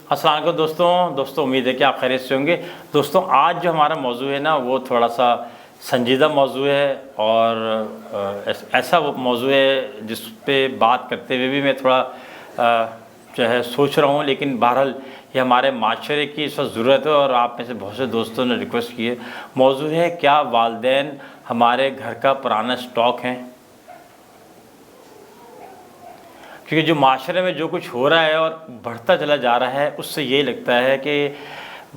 السلام علیکم دوستوں امید ہے کہ آپ خیریت سے ہوں گے۔ دوستوں آج جو ہمارا موضوع ہے نا وہ تھوڑا سا سنجیدہ موضوع ہے اور ایسا موضوع ہے جس پہ بات کرتے ہوئے بھی میں تھوڑا جو ہے سوچ رہا ہوں، لیکن بہرحال یہ ہمارے معاشرے کی اس وقت ضرورت ہے اور آپ میں سے بہت سے دوستوں نے ریکویسٹ کی ہے۔ موضوع ہے کیا والدین ہمارے گھر کا پرانا اسٹاک ہیں؟ کیونکہ جو معاشرے میں جو کچھ ہو رہا ہے اور بڑھتا چلا جا رہا ہے، اس سے یہی لگتا ہے کہ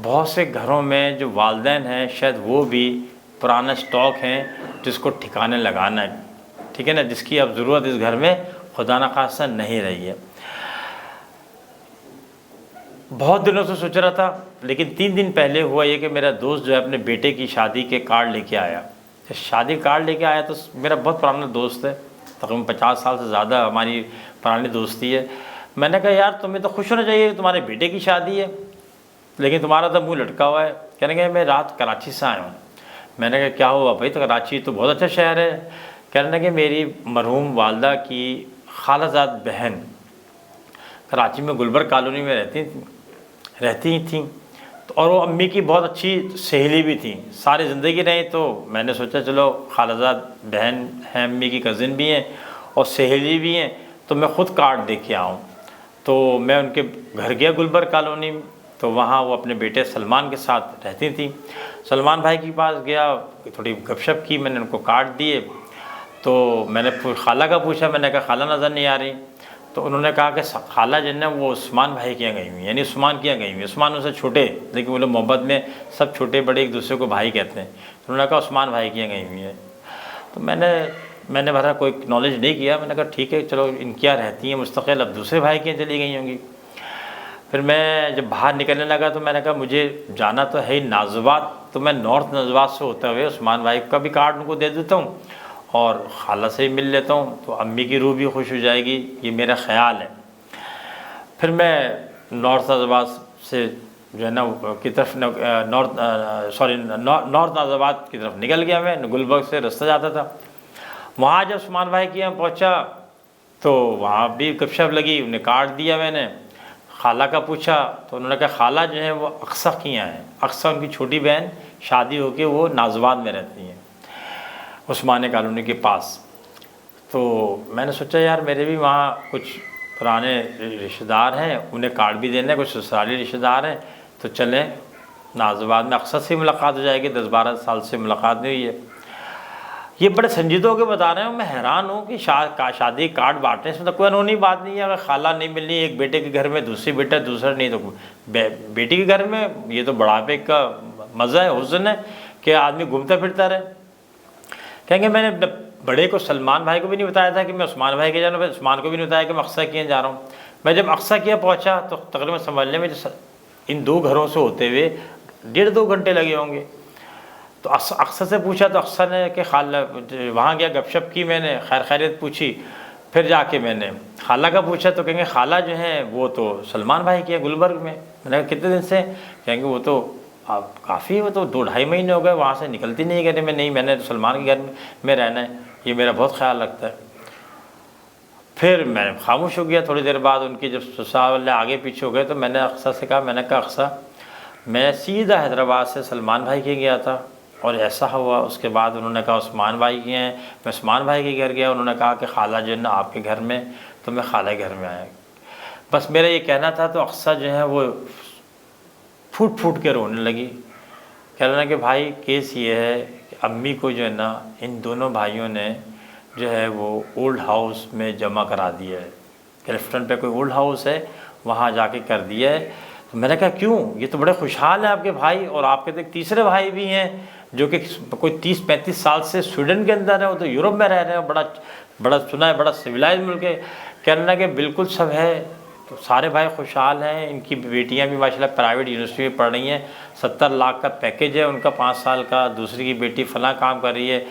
بہت سے گھروں میں جو والدین ہیں شاید وہ بھی پرانا اسٹاک ہیں جس کو ٹھکانے لگانا ہے، ٹھیک ہے نا، جس کی اب ضرورت اس گھر میں خدا نخواستہ نہیں رہی ہے۔ بہت دنوں سے سوچ رہا تھا، لیکن 3 دن پہلے ہوا یہ کہ میرا دوست جو ہے اپنے بیٹے کی شادی کے کارڈ لے کے آیا۔ شادی کارڈ لے کے آیا تو میرا بہت پرانا دوست ہے، تقریباً 50 سال سے زیادہ ہماری پرانی دوستی ہے۔ میں نے کہا یار تمہیں تو خوش ہونا چاہیے، تمہارے بیٹے کی شادی ہے، لیکن تمہارا تو منہ لٹکا ہوا ہے۔ کہنے کہ میں رات کراچی سے آیا ہوں۔ میں نے کہا کیا ہوا بھائی؟ تو کراچی تو بہت اچھا شہر ہے۔ کہنے کہ میری مرحوم والدہ کی خالہ زاد بہن کراچی میں گلبرگ کالونی میں رہتی تھیں، اور وہ امی کی بہت اچھی سہیلی بھی تھیں، ساری زندگی رہیں۔ تو میں نے سوچا چلو خالہ زاد بہن ہیں، امی کی کزن بھی ہیں اور سہیلی بھی ہیں، تو میں خود کارڈ دے کے آؤں۔ تو میں ان کے گھر گیا گلبرگ کالونی میں، تو وہاں وہ اپنے بیٹے سلمان کے ساتھ رہتی تھیں۔ سلمان بھائی کے پاس گیا، تھوڑی گپ شپ کی، میں نے ان کو کارڈ دیے۔ تو میں نے خالہ کا پوچھا، میں نے کہا خالہ نظر نہیں آ رہی، تو انہوں نے کہا کہ خالہ جو ہے وہ عثمان بھائی کے یہاں گئی ہوئی ہیں، یعنی عثمان کے یہاں گئی ہوئی ہیں۔ عثمان ان سے چھوٹے، لیکن وہ لوگ محبت میں سب چھوٹے بڑے ایک دوسرے کو بھائی کہتے ہیں۔ انہوں نے کہا عثمان بھائی کے یہاں گئی ہوئی ہیں۔ تو میں نے بھرا کوئی نالج نہیں کیا، میں نے کہا ٹھیک ہے چلو ان کیا رہتی ہیں مستقل، اب دوسرے بھائی کے یہاں چلی گئی ہوں گی۔ پھر میں جب باہر نکلنے لگا تو میں نے کہا مجھے جانا تو ہے ہی نازآباد، تو میں نارتھ نازآباد سے ہوتے ہوئے عثمان بھائی کا بھی کارڈ ان کو دے دیتا ہوں اور خالہ سے ہی مل لیتا ہوں، تو امی کی روح بھی خوش ہو جائے گی، یہ میرا خیال ہے۔ پھر میں نارتھ نازآباد سے جو ہے نا کی طرف نارتھ نازآباد کی طرف نکل گیا، میں گلبرگ سے رستہ جاتا تھا۔ وہاں جب عثمان بھائی کے یہاں پہنچا تو وہاں بھی گپ شپ لگی، انہیں کارڈ دیا میں نے، خالہ کا پوچھا تو انہوں نے کہا خالہ جو ہیں وہ اقصی کی یہاں ہیں، اقصی ان کی چھوٹی بہن شادی ہو کے وہ نازآباد میں رہتی ہیں عثمانیہ کالونی کے پاس۔ تو میں نے سوچا یار میرے بھی وہاں کچھ پرانے رشتہ دار ہیں، انہیں کارڈ بھی دینا ہے، کچھ سسرالی رشتہ دار ہیں، تو چلیں نازآباد میں اقصی سے ملاقات ہو جائے گی، 10-12 سال سے ملاقات نہیں ہوئی ہے۔ یہ بڑے سنجیدہ ہو کے بتا رہے ہیں، میں حیران ہوں کہ شادی کارڈ بانٹنے سے تو کوئی انہونی بات نہیں ہے، اگر خالہ نہیں ملنی ایک بیٹے کے گھر میں، دوسری بیٹا دوسرا نہیں، تو بیٹی کے گھر میں یہ تو بڑھاپے کا مزہ ہے، حسن ہے کہ آدمی گھومتا پھرتا رہے۔ کہیں گے میں نے بڑے کو سلمان بھائی کو بھی نہیں بتایا تھا کہ میں عثمان بھائی کے جا رہا ہوں، عثمان کو بھی نہیں بتایا کہ میں اقصی کے جا رہا ہوں۔ میں جب اقصی کے پہنچا تو تقریباً سمجھنے میں ان 2 گھروں سے ہوتے ہوئے 1.5-2 گھنٹے لگے ہوں گے۔ تو اقصی سے پوچھا تو اقصی نے کہ خالہ، وہاں گیا گپ شپ کی، میں نے خیریت پوچھی، پھر جا کے میں نے خالہ کا پوچھا تو کہیں گے خالہ جو ہیں وہ تو سلمان بھائی کے گلبرگ میں۔ میں نے کہا کتنے دن سے؟ کہیں گے وہ تو کافی، وہ تو 2-2.5 مہینے ہو گئے، وہاں سے نکلتی نہیں ہے۔ کہتے میں نہیں، میں نے تو سلمان کے گھر میں رہنا ہے، یہ میرا بہت خیال رکھتا ہے۔ پھر میں خاموش ہو گیا۔ تھوڑی دیر بعد ان کی جب سسرال والے آگے پیچھے ہو گئے تو میں نے اقصی سے کہا، میں نے کہا اقصی میں سیدھا حیدرآباد سے سلمان بھائی کے گیا تھا اور ایسا ہوا۔ اس کے بعد انہوں نے کہا عثمان بھائی کے ہیں، میں عثمان بھائی کے گھر گیا، انہوں نے کہا کہ خالہ جو ہے نا آپ کے گھر میں، تو میں خالہ کے گھر میں آیا۔ بس میرا یہ کہنا تھا۔ تو اقصی جو ہے وہ پھوٹ کے رونے لگی، کہنے لگا کہ بھائی کیس یہ ہے کہ امی کو جو ہے نا ان دونوں بھائیوں نے جو ہے وہ اولڈ ہاؤس میں جمع کرا دیا ہے، کلفٹن پہ کوئی اولڈ ہاؤس ہے، وہاں جا کے کر دیا ہے۔ تو میں نے کہا کیوں؟ یہ تو بڑے خوشحال ہیں آپ کے بھائی، اور آپ کے تو ایک تیسرے بھائی بھی ہیں جو کہ کوئی 30-35 سال سے سویڈن کے اندر ہے، وہ تو یورپ میں رہ رہے ہیں، بڑا سنا ہے، بڑا سویلائز ملک ہے۔ کہنے لگا کہ بالکل سب ہے، تو سارے بھائی خوشحال ہیں، ان کی بیٹیاں بھی ماشاءاللہ پرائیویٹ یونیورسٹی میں پڑھ رہی ہیں، 70 لاکھ کا پیکیج ہے ان کا 5 سال کا، دوسری کی بیٹی فلاں کام کر رہی ہے،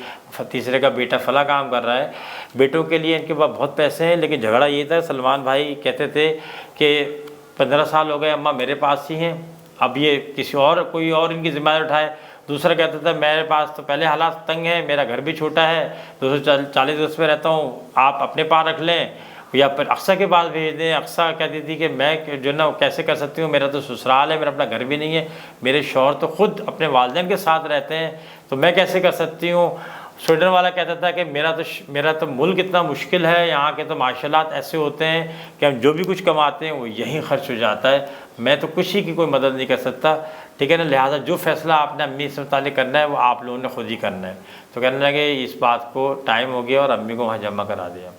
تیسرے کا بیٹا فلاں کام کر رہا ہے۔ بیٹوں کے لیے ان کے پاس بہت پیسے ہیں، لیکن جھگڑا یہ تھا، سلمان بھائی کہتے تھے کہ 15 سال ہو گئے اماں میرے پاس ہی ہیں، اب یہ کسی اور کوئی اور ان کی ذمہ داری اٹھائے۔ دوسرا کہتا تھا میرے پاس تو پہلے حالات تنگ ہیں، میرا گھر بھی چھوٹا ہے، 240 گز پہ رہتا ہوں، آپ اپنے پاس رکھ لیں، یا پھر اقصیٰ کے پاس بھیج دیں. اقصیٰ کہتی تھی کہ میں جو ہے نا کیسے کر سکتی ہوں، میرا تو سسرال ہے، میرا اپنا گھر بھی نہیں ہے، میرے شوہر تو خود اپنے والدین کے ساتھ رہتے ہیں، تو میں کیسے کر سکتی ہوں. سویڈن والا کہتا تھا کہ میرا تو ملک اتنا مشکل ہے، یہاں کے تو معاشرات ایسے ہوتے ہیں کہ ہم جو بھی کچھ کماتے ہیں وہ یہیں خرچ ہو جاتا ہے، میں تو کسی کی کوئی مدد نہیں کر سکتا. ٹھیک ہے نا، لہٰذا جو فیصلہ آپ نے امی سے متعلق کرنا ہے وہ آپ لوگوں نے خود ہی کرنا ہے. تو کہنے لگے اس بات کو ٹائم ہو گیا اور امی کو وہاں جمع کرا دیا.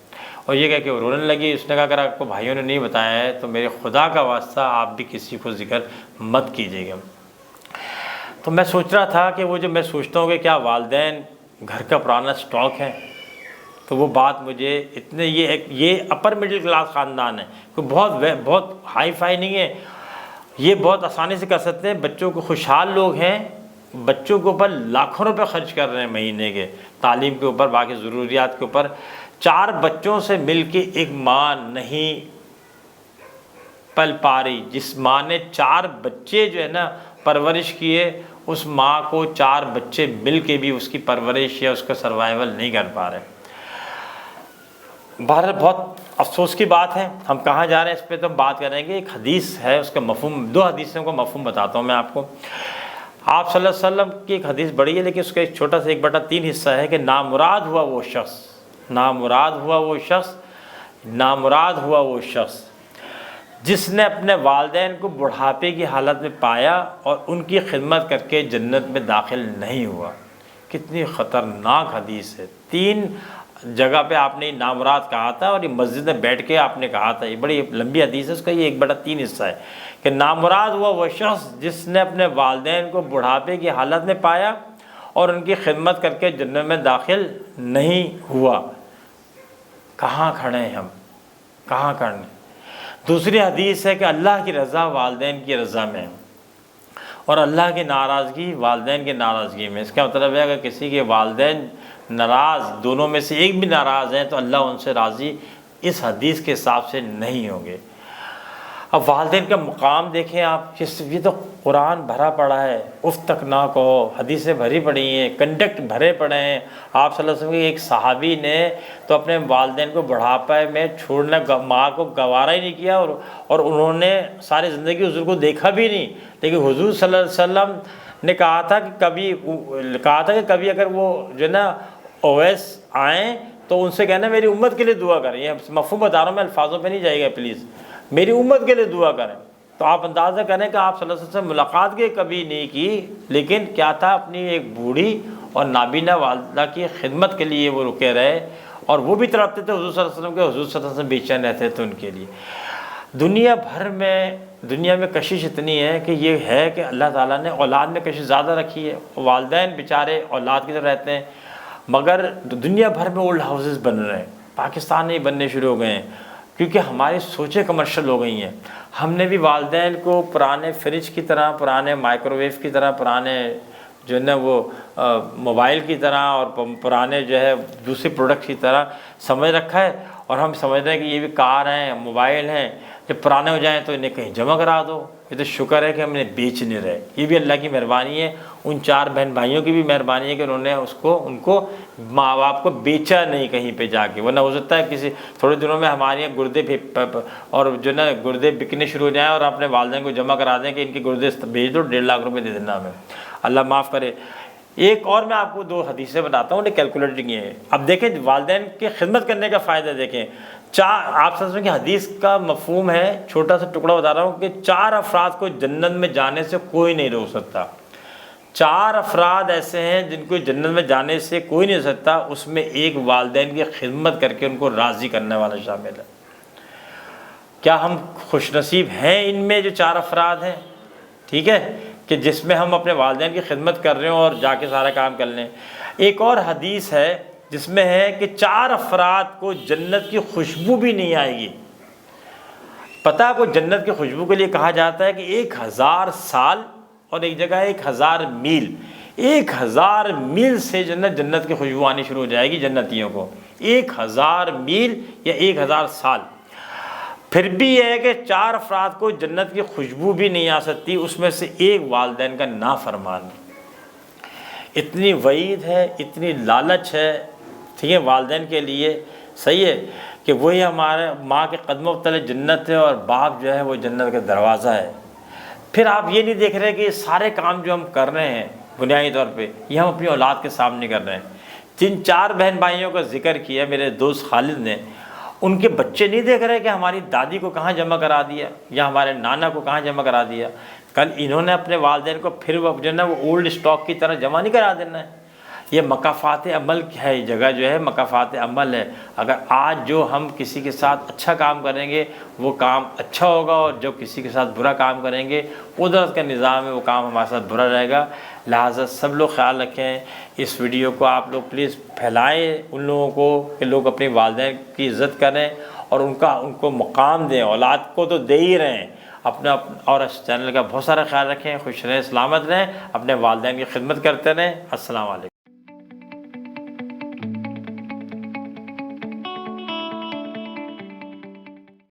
اور یہ کہہ کے وہ رونے لگی. اس نے کہا اگر آپ کو بھائیوں نے نہیں بتایا ہے تو میرے خدا کا واسطہ آپ بھی کسی کو ذکر مت کیجیے گا. تو میں سوچ رہا تھا کہ وہ جو میں سوچتا ہوں کہ کیا والدین گھر کا پرانا سٹاک ہے، تو وہ بات مجھے اتنے یہ اپر مڈل کلاس خاندان ہے، کوئی بہت ہائی فائی نہیں ہے، یہ بہت آسانی سے کر سکتے ہیں. بچوں کو خوشحال لوگ ہیں، بچوں کے اوپر لاکھوں روپے خرچ کر رہے ہیں مہینے کے، تعلیم کے اوپر، باقی ضروریات کے اوپر. 4 بچوں سے مل کے ایک ماں نہیں پل پا رہی. جس ماں نے 4 بچے جو ہے نا پرورش کیے، اس ماں کو 4 بچے مل کے بھی اس کی پرورش یا اس کا سروائیول نہیں کر پا رہے. بہرحال بہت افسوس کی بات ہے. ہم کہاں جا رہے ہیں اس پہ تو ہم بات کریں گے. ایک حدیث ہے، اس کا مفہوم، 2 حدیثوں کا مفہوم بتاتا ہوں میں آپ کو. آپ صلی اللہ علیہ وسلم کی ایک حدیث بڑی ہے لیکن اس کا ایک چھوٹا سا 1/3 حصہ ہے کہ نامراد ہوا وہ شخص جس نے اپنے والدین کو بڑھاپے کی حالت میں پایا اور ان کی خدمت کر کے جنت میں داخل نہیں ہوا. کتنی خطرناک حدیث ہے. 3 جگہ پہ آپ نے نامراد کہا تھا اور یہ مسجد میں بیٹھ کے آپ نے کہا تھا. یہ بڑی لمبی حدیث ہے، اس کا یہ 1/3 حصہ ہے کہ نامراد ہوا وہ شخص جس نے اپنے والدین کو بڑھاپے کی حالت میں پایا اور ان کی خدمت کر کے جنت میں داخل نہیں ہوا. کہاں کھڑے ہیں ہم، کہاں کھڑے. دوسری حدیث ہے کہ اللہ کی رضا والدین کی رضا میں اور اللہ کی ناراضگی والدین کی ناراضگی میں. اس کا مطلب ہے اگر کسی کے والدین ناراض، دونوں میں سے ایک بھی ناراض ہیں تو اللہ ان سے راضی اس حدیث کے حساب سے نہیں ہوں گے. اب والدین کا مقام دیکھیں آپ، یہ تو قرآن بھرا پڑا ہے، اف تک نہ کہو، حدیثیں بھری پڑی ہیں، کنڈکٹ بھرے پڑے ہیں. آپ صلی اللہ علیہ وسلم کے ایک صحابی نے تو اپنے والدین کو بڑھاپے میں چھوڑنے ماں کو گوارا ہی نہیں کیا اور انہوں نے ساری زندگی حضور کو دیکھا بھی نہیں. لیکن حضور صلی اللہ علیہ وسلم نے کہا تھا کہ کبھی اگر وہ جو ہے نا اویس آئیں تو ان سے کہنا میری امت کے لیے دعا کریں. یہ مفہوم بتا رہا ہوں میں، الفاظوں پہ نہیں جائے گا پلیز. میری امت کے لیے دعا کریں. تو آپ اندازہ کریں کہ آپ صلی اللہ علیہ وسلم سے ملاقات کے کبھی نہیں کی، لیکن کیا تھا، اپنی ایک بوڑھی اور نابینا والدہ کی خدمت کے لیے وہ رکے رہے اور وہ بھی تڑپتے تھے حضور صلی اللہ علیہ وسلم کے، حضور صلی اللہ علیہ وسلم بے چین رہتے تھے ان کے لیے. دنیا میں کشش اتنی ہے کہ یہ ہے کہ اللہ تعالیٰ نے اولاد میں کشش زیادہ رکھی ہے. والدین بیچارے اولاد کی طرح رہتے ہیں، مگر دنیا بھر میں اولڈ ہاؤسز بن رہے ہیں. پاکستان میں بننے شروع ہو گئے ہیں کیونکہ ہماری سوچیں کمرشل ہو گئی ہیں. ہم نے بھی والدین کو پرانے فریج کی طرح، پرانے مائکرو ویو کی طرح، پرانے جو ہے نا وہ موبائل کی طرح اور پرانے جو ہے دوسرے پروڈکٹ کی طرح سمجھ رکھا ہے. اور ہم سمجھ رہے ہیں کہ یہ بھی کار ہیں، موبائل ہیں، جب پرانے ہو جائیں تو انہیں کہیں جمع کرا دو. یہ تو شکر ہے کہ ہم نے بیچ نہیں رہے. یہ بھی اللہ کی مہربانی ہے. ان 4 بہن بھائیوں کی بھی مہربانی ہے کہ انہوں نے ان کو ماں باپ کو بیچا نہیں کہیں پہ جا کے. ورنہ ہو سکتا ہے کسی تھوڑے دنوں میں ہمارے یہاں گردے اور جو نا گردے بکنے شروع ہو جائیں اور اپنے والدین کو جمع کرا دیں کہ ان کے گردے بھیج دو، 1.5 لاکھ روپے دے دینا ہمیں. اللہ معاف کرے. ایک اور میں آپ کو 2 حدیثیں بتاتا ہوں، کیلکولیٹنگ یہ ہے. اب دیکھیں والدین کی خدمت کرنے کا فائدہ دیکھیں. آپ سمجھ کی حدیث کا مفہوم ہے، چھوٹا سا ٹکڑا بتا رہا ہوں کہ 4 افراد کو جنت میں جانے سے کوئی نہیں روک سکتا. 4 افراد ایسے ہیں جن کو جنت میں جانے سے کوئی نہیں روک سکتا. اس میں ایک والدین کی خدمت کر کے ان کو راضی کرنے والا شامل ہے. کیا ہم خوش نصیب ہیں ان میں جو 4 افراد ہیں؟ ٹھیک ہے، کہ جس میں ہم اپنے والدین کی خدمت کر رہے ہوں اور جا کے سارا کام کر لیں. ایک اور حدیث ہے جس میں ہے کہ 4 افراد کو جنت کی خوشبو بھی نہیں آئے گی. پتہ ہے کو جنت کی خوشبو کے لیے کہا جاتا ہے کہ 1000 سال اور ایک جگہ 1000 میل. 1000 میل سے جنت کی خوشبو آنی شروع ہو جائے گی جنتیوں کو. 1000 میل یا 1000 سال. پھر بھی یہ ہے کہ 4 افراد کو جنت کی خوشبو بھی نہیں آ سکتی. اس میں سے ایک والدین کا نافرمان. اتنی وعید ہے، اتنی لالچ ہے، ٹھیک ہے، والدین کے لیے. صحیح ہے کہ وہی ہمارے ماں کے قدموں تلے جنت ہے اور باپ جو ہے وہ جنت کا دروازہ ہے۔ پھر آپ یہ نہیں دیکھ رہے کہ یہ سارے کام جو ہم کر رہے ہیں بنیادی طور پہ یہ ہم اپنی اولاد کے سامنے کر رہے ہیں۔ 3-4 بہن بھائیوں کا ذکر کیا میرے دوست خالد نے، ان کے بچے نہیں دیکھ رہے کہ ہماری دادی کو کہاں جمع کرا دیا یا ہمارے نانا کو کہاں جمع کرا دیا، کل انہوں نے اپنے والدین کو پھر وہ جو ہے نا وہ اولڈ اسٹاک کی طرح جمع نہیں کرا دینا ہے۔ یہ مکافات عمل ہے، یہ جگہ جو ہے مکافات عمل ہے۔ اگر آج جو ہم کسی کے ساتھ اچھا کام کریں گے وہ کام اچھا ہوگا، اور جو کسی کے ساتھ برا کام کریں گے قدرت کا نظام ہے وہ کام ہمارے ساتھ برا رہے گا۔ لہٰذا سب لوگ خیال رکھیں، اس ویڈیو کو آپ لوگ پلیز پھیلائیں ان لوگوں کو کہ لوگ اپنے والدین کی عزت کریں اور ان کو مقام دیں۔ اولاد کو تو دے ہی رہے ہیں، اپنا اور اس چینل کا بہت سارا خیال رکھیں، خوش رہیں، سلامت رہیں، اپنے والدین کی خدمت کرتے رہیں۔ السلام علیکم۔